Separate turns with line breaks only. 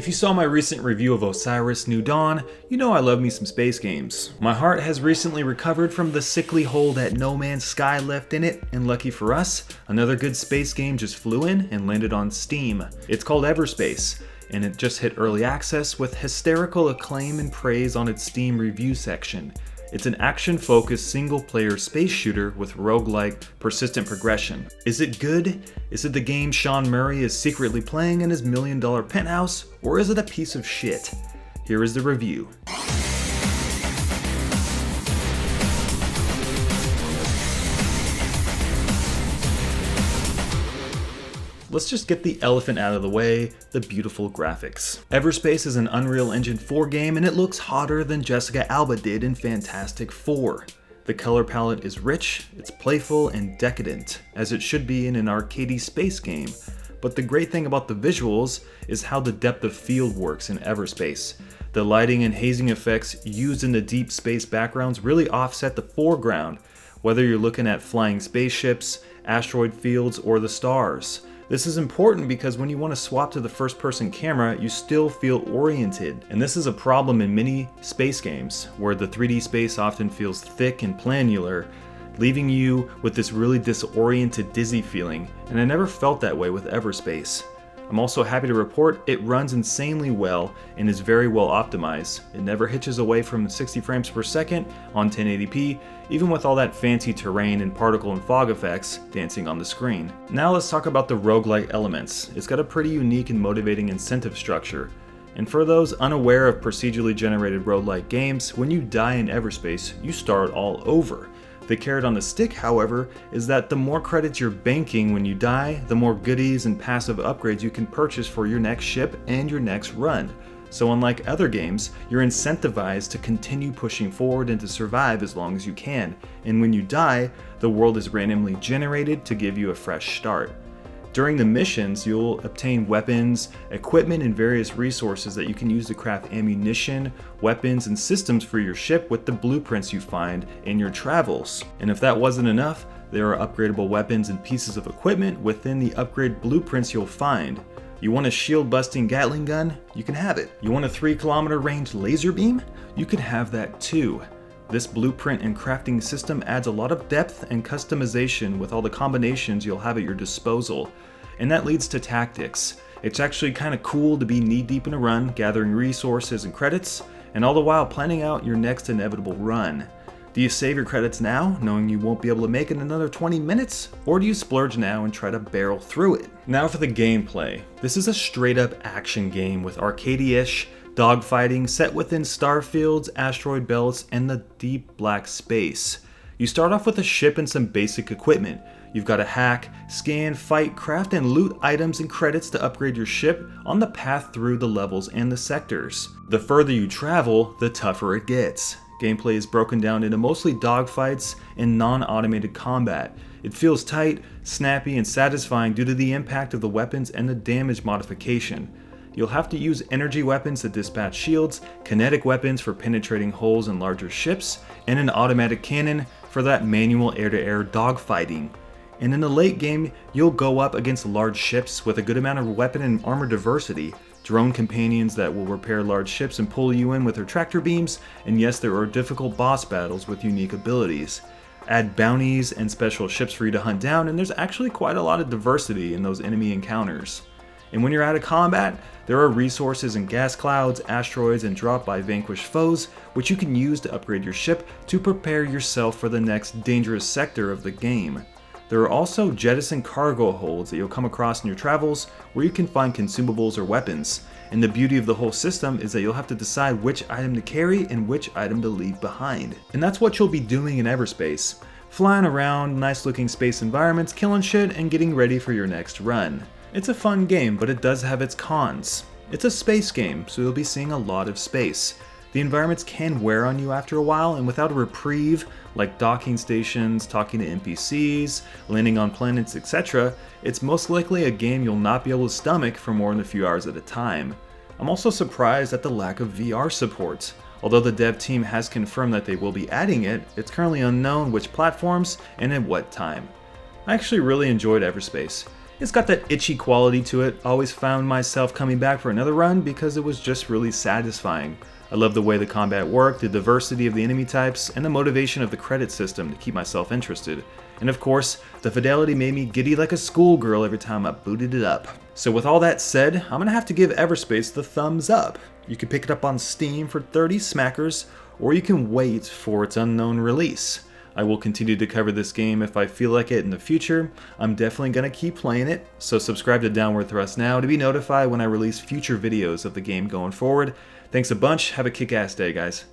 If you saw my recent review of Osiris New Dawn, you know I love me some space games. My heart has recently recovered from the sickly hole that No Man's Sky left in it, and lucky for us, another good space game just flew in and landed on Steam. It's called Everspace, and it just hit early access with hysterical acclaim and praise on its Steam review section. It's an action-focused single-player space shooter with roguelike, persistent progression. Is it good? Is it the game Sean Murray is secretly playing in his million-dollar penthouse? Or is it a piece of shit? Here is the review. Let's just get the elephant out of the way, the beautiful graphics. Everspace is an Unreal Engine 4 game and it looks hotter than Jessica Alba did in Fantastic Four. The color palette is rich, it's playful and decadent, as it should be in an arcadey space game. But the great thing about the visuals is how the depth of field works in Everspace. The lighting and hazing effects used in the deep space backgrounds really offset the foreground, whether you're looking at flying spaceships, asteroid fields, or the stars. This is important because when you want to swap to the first-person camera, you still feel oriented. And this is a problem in many space games, where the 3D space often feels thick and planular, leaving you with this really disoriented, dizzy feeling. And I never felt that way with Everspace. I'm also happy to report it runs insanely well and is very well optimized. It never hitches away from 60 frames per second on 1080p, even with all that fancy terrain and particle and fog effects dancing on the screen. Now let's talk about the roguelike elements. It's got a pretty unique and motivating incentive structure. And for those unaware of procedurally generated roguelike games, when you die in Everspace, you start all over. The carrot on the stick, however, is that the more credits you're banking when you die, the more goodies and passive upgrades you can purchase for your next ship and your next run. So unlike other games, you're incentivized to continue pushing forward and to survive as long as you can. And when you die, the world is randomly generated to give you a fresh start. During the missions, you'll obtain weapons, equipment, and various resources that you can use to craft ammunition, weapons, and systems for your ship with the blueprints you find in your travels. And if that wasn't enough, there are upgradable weapons and pieces of equipment within the upgrade blueprints you'll find. You want a shield-busting Gatling gun? You can have it. You want a 3-kilometer range laser beam? You can have that too. This blueprint and crafting system adds a lot of depth and customization with all the combinations you'll have at your disposal. And that leads to tactics. It's actually kind of cool to be knee-deep in a run, gathering resources and credits, and all the while planning out your next inevitable run. Do you save your credits now, knowing you won't be able to make it in another 20 minutes? Or do you splurge now and try to barrel through it? Now for the gameplay. This is a straight-up action game with arcade-ish dogfighting set within star fields, asteroid belts, and the deep black space. You start off with a ship and some basic equipment. You've got to hack, scan, fight, craft, and loot items and credits to upgrade your ship on the path through the levels and the sectors. The further you travel, the tougher it gets. Gameplay is broken down into mostly dogfights and non-automated combat. It feels tight, snappy, and satisfying due to the impact of the weapons and the damage modification. You'll have to use energy weapons to dispatch shields, kinetic weapons for penetrating holes in larger ships, and an automatic cannon for that manual air-to-air dogfighting. And in the late game, you'll go up against large ships with a good amount of weapon and armor diversity, drone companions that will repair large ships and pull you in with their tractor beams, and yes, there are difficult boss battles with unique abilities. Add bounties and special ships for you to hunt down, and there's actually quite a lot of diversity in those enemy encounters. And when you're out of combat, there are resources in gas clouds, asteroids, and dropped by vanquished foes, which you can use to upgrade your ship to prepare yourself for the next dangerous sector of the game. There are also jettison cargo holds that you'll come across in your travels where you can find consumables or weapons. And the beauty of the whole system is that you'll have to decide which item to carry and which item to leave behind. And that's what you'll be doing in Everspace. Flying around nice looking space environments, killing shit, and getting ready for your next run. It's a fun game, but it does have its cons. It's a space game, so you'll be seeing a lot of space. The environments can wear on you after a while, and without a reprieve, like docking stations, talking to NPCs, landing on planets, etc., it's most likely a game you'll not be able to stomach for more than a few hours at a time. I'm also surprised at the lack of VR support. Although the dev team has confirmed that they will be adding it, it's currently unknown which platforms and at what time. I actually really enjoyed Everspace. It's got that itchy quality to it. Always found myself coming back for another run because it was just really satisfying. I love the way the combat worked, the diversity of the enemy types, and the motivation of the credit system to keep myself interested. And of course, the fidelity made me giddy like a schoolgirl every time I booted it up. So with all that said, I'm gonna have to give Everspace the thumbs up. You can pick it up on Steam for 30 smackers, or you can wait for its unknown release. I will continue to cover this game if I feel like it in the future. I'm definitely gonna keep playing it, so subscribe to Downward Thrust now to be notified when I release future videos of the game going forward. Thanks a bunch, have a kick-ass day, guys.